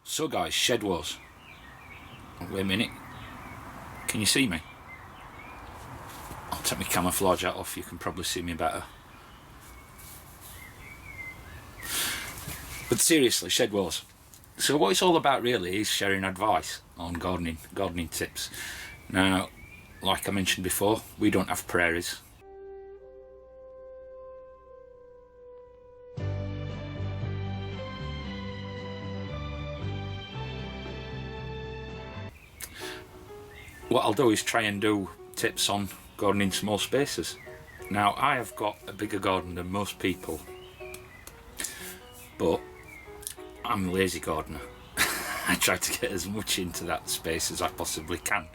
So guys, shed wars. Wait a minute. Can you see me? I'll take my camouflage hat off, you can probably see me better. But seriously, shed wars. So what it's all about really is sharing advice on gardening tips. Now, like I mentioned before, we don't have prairies. What I'll do is try and do tips on gardening small spaces. Now, I have got a bigger garden than most people, but I'm a lazy gardener. I try to get as much into that space as I possibly can,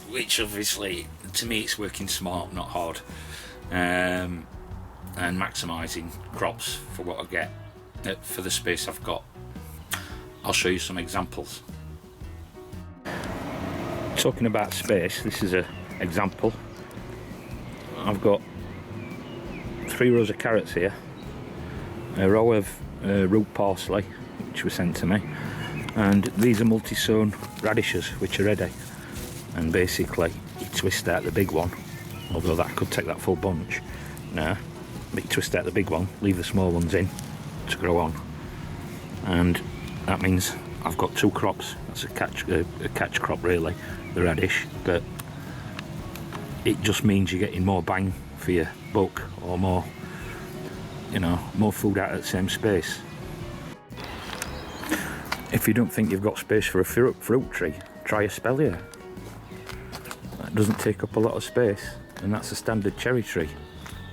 which obviously, to me, it's working smart, not hard, and maximising crops for what I get for the space I've got. I'll show you some examples. Talking about space, this is an example. I've got 3 rows of carrots here, a row of root parsley which was sent to me, and these are Multizone radishes which are ready. And basically you twist out the big one, although that could take that full bunch now, but you twist out the big one, leave the small ones in to grow on, and that means I've got 2 crops. That's a catch crop really, the radish, but it just means you're getting more bang for your buck, or more, you know, more food out of the same space. If you don't think you've got space for a fruit tree, try a spellier. That doesn't take up a lot of space, and that's a standard cherry tree.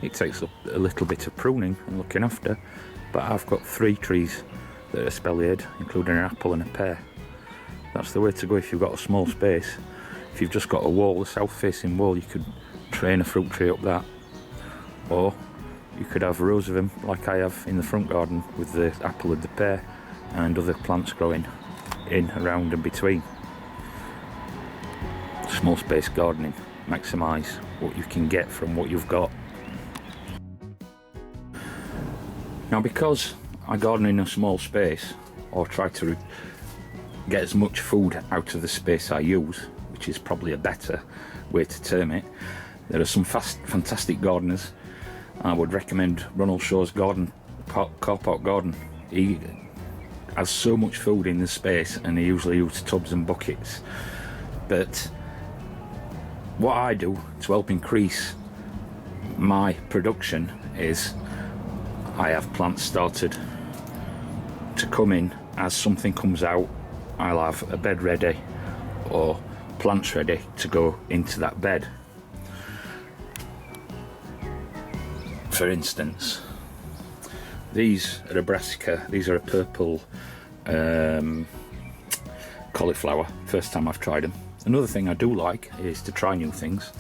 It takes up a little bit of pruning and looking after, but I've got 3 trees that are spelliered, including an apple and a pear. That's the way to go if you've got a small space. If you've just got a wall, a south-facing wall, you could train a fruit tree up that, or you could have rows of them like I have in the front garden with the apple and the pear, and other plants growing in, around and between. Small space gardening, maximise what you can get from what you've got. Now, because I garden in a small space, or try to get as much food out of the space I use, which is probably a better way to term it, there are some fantastic gardeners. I would recommend Ronald Shaw's garden, car park garden. He has so much food in the space, and he usually uses tubs and buckets. But what I do to help increase my production is I have plants started to come in. As something comes out, I'll have a bed ready or plants ready to go into that bed. For instance, these are a brassica. These are a purple cauliflower. First time I've tried them. Another thing I do like is to try new things.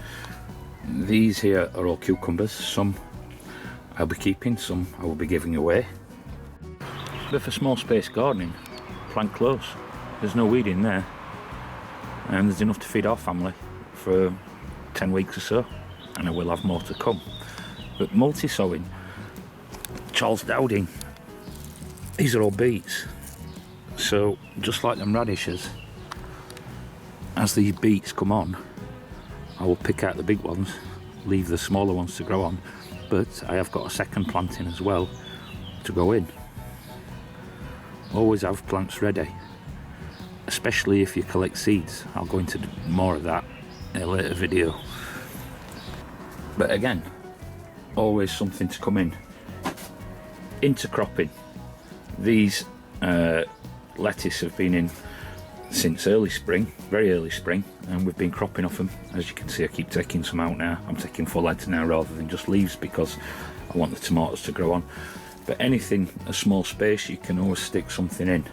These here are all cucumbers. Some I'll be keeping, some I will be giving away. But for small space gardening, plant close. There's no weed in there, and there's enough to feed our family for 10 weeks or so, and I will have more to come. But multi-sowing, Charles Dowding, these are all beets. So just like them radishes, as these beets come on, I will pick out the big ones, leave the smaller ones to grow on, but I have got a second planting as well to go in. Always have plants ready, especially if you collect seeds. I'll go into more of that in a later video. But again, always something to come in. Intercropping. These lettuce have been in since early spring, very early spring, and we've been cropping off them. As you can see, I keep taking some out now. I'm taking full heads now rather than just leaves, because I want the tomatoes to grow on. But anything, a small space, you can always stick something in.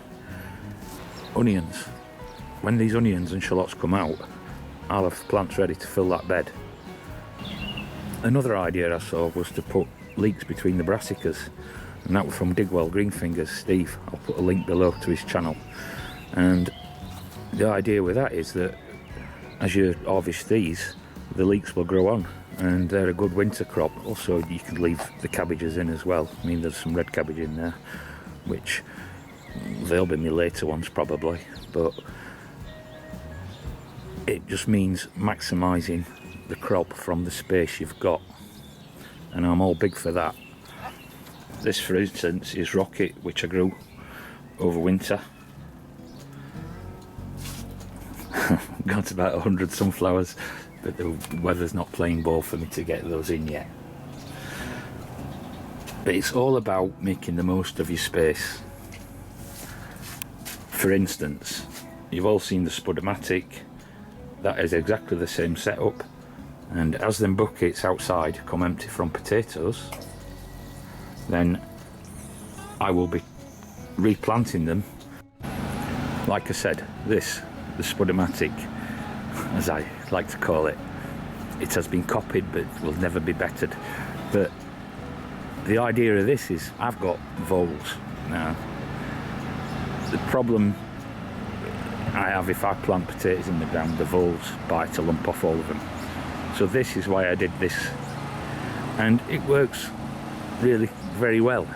Onions. When these onions and shallots come out, I'll have plants ready to fill that bed. Another idea I saw was to put leeks between the brassicas, and that was from Digwell Greenfingers, Steve. I'll put a link below to his channel. And the idea with that is that as you harvest these, the leeks will grow on, and they're a good winter crop. Also, you can leave the cabbages in as well. I mean, there's some red cabbage in there, which they'll be my later ones probably, but it just means maximising the crop from the space you've got, and I'm all big for that. This, for instance, is Rocket, which I grew over winter. Got about 100 sunflowers, but the weather's not playing ball for me to get those in yet. But it's all about making the most of your space. For instance, you've all seen the Podomatic. That is exactly the same setup, and as them buckets outside come empty from potatoes, then I will be replanting them. Like I said, the Podomatic, as I like to call it, it has been copied but will never be bettered. But the idea of this is, I've got voles now. The problem I have, if I plant potatoes in the ground, the voles bite a lump off all of them. So this is why I did this, and it works really very well.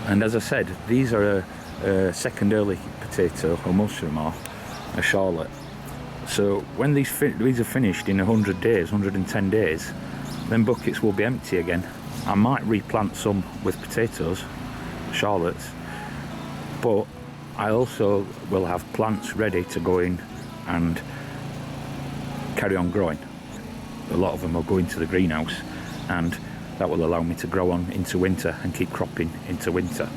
And as I said, these are a second early potato, or most of them are, a Charlotte. So when these are finished in 100 days, 110 days, then buckets will be empty again. I might replant some with potatoes, Charlottes, but I also will have plants ready to go in and carry on growing. A lot of them will go into the greenhouse, and that will allow me to grow on into winter and keep cropping into winter.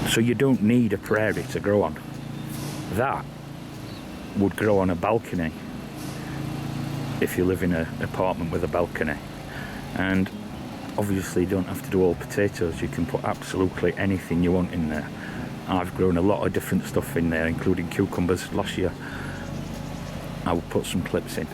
So you don't need a prairie to grow on. That would grow on a balcony if you live in an apartment with a balcony. And obviously you don't have to do all potatoes, you can put absolutely anything you want in there. I've grown a lot of different stuff in there, including cucumbers last year. I will put some clips in.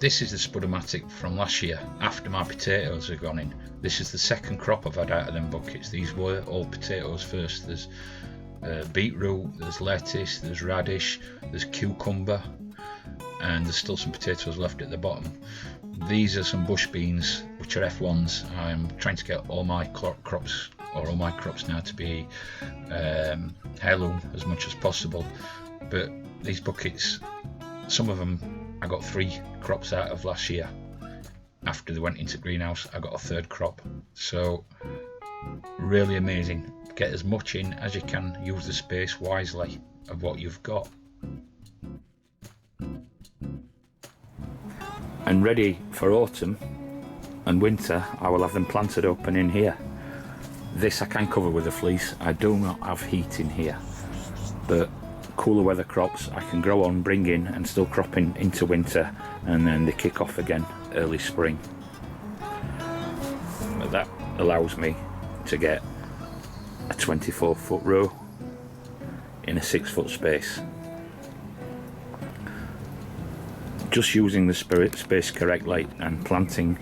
This is the Podomatic from last year, after my potatoes have gone in. This is the second crop I've had out of them buckets. These were all potatoes first. There's beetroot, there's lettuce, there's radish, there's cucumber, and there's still some potatoes left at the bottom. These are some bush beans, which are F1s. I'm trying to get all my crops, or all my crops now, to be heirloom as much as possible. But these buckets, some of them I got 3 crops out of last year. After they went into greenhouse, I got a 3rd crop. So really amazing. Get as much in as you can, use the space wisely of what you've got. And ready for autumn and winter, I will have them planted up and in here. This I can cover with a fleece. I do not have heat in here, but cooler weather crops I can grow on, bring in, and still crop in into winter, and then they kick off again early spring. But that allows me to get a 24-foot row in a 6-foot space. Just using the space correctly and planting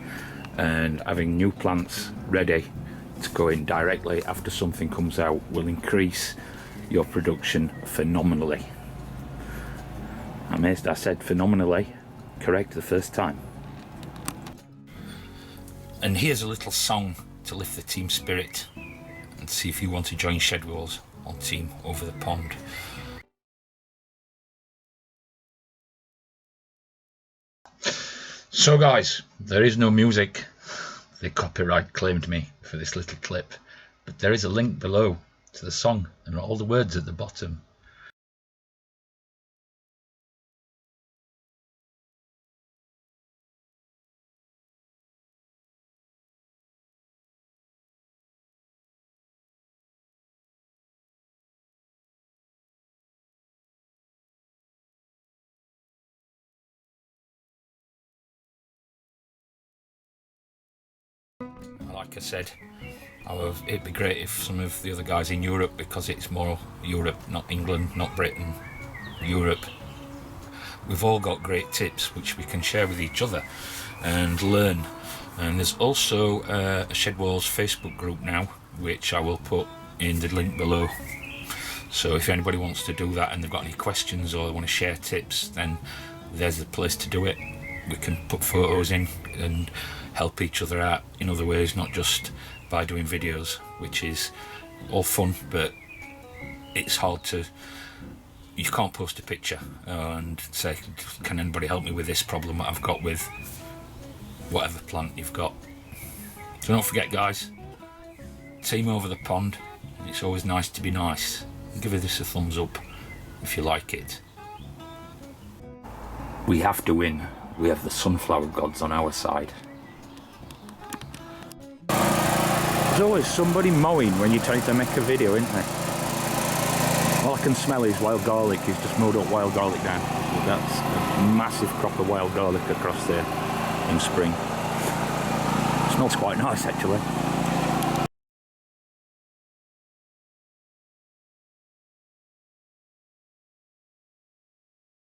and having new plants ready to go in directly after something comes out will increase your production phenomenally. I'm amazed I said phenomenally correct the first time. And here's a little song to lift the team spirit, and see if you want to join Shedwalls on Team Over the Pond. So guys, there is no music. They copyright claimed me for this little clip, but there is a link below to the song and all the words at the bottom. Like I said, it'd be great if some of the other guys in Europe, because it's more Europe, not England, not Britain, Europe. We've all got great tips which we can share with each other and learn. And there's also a Shedwalls Facebook group now, which I will put in the link below. So if anybody wants to do that and they've got any questions or they want to share tips, then there's the place to do it. We can put photos in and help each other out in other ways, not just by doing videos. which is all fun, but it's hard to, you can't post a picture and say, can anybody help me with this problem that I've got with whatever plant you've got. So don't forget, guys, team over the pond. It's always nice to be nice. Give this a thumbs up if you like it. We have to win. We have the sunflower gods on our side. There's always somebody mowing when you try to make a video, isn't there? All I can smell is wild garlic. He's just mowed up wild garlic down. That's a massive crop of wild garlic across there in spring. It smells quite nice, actually.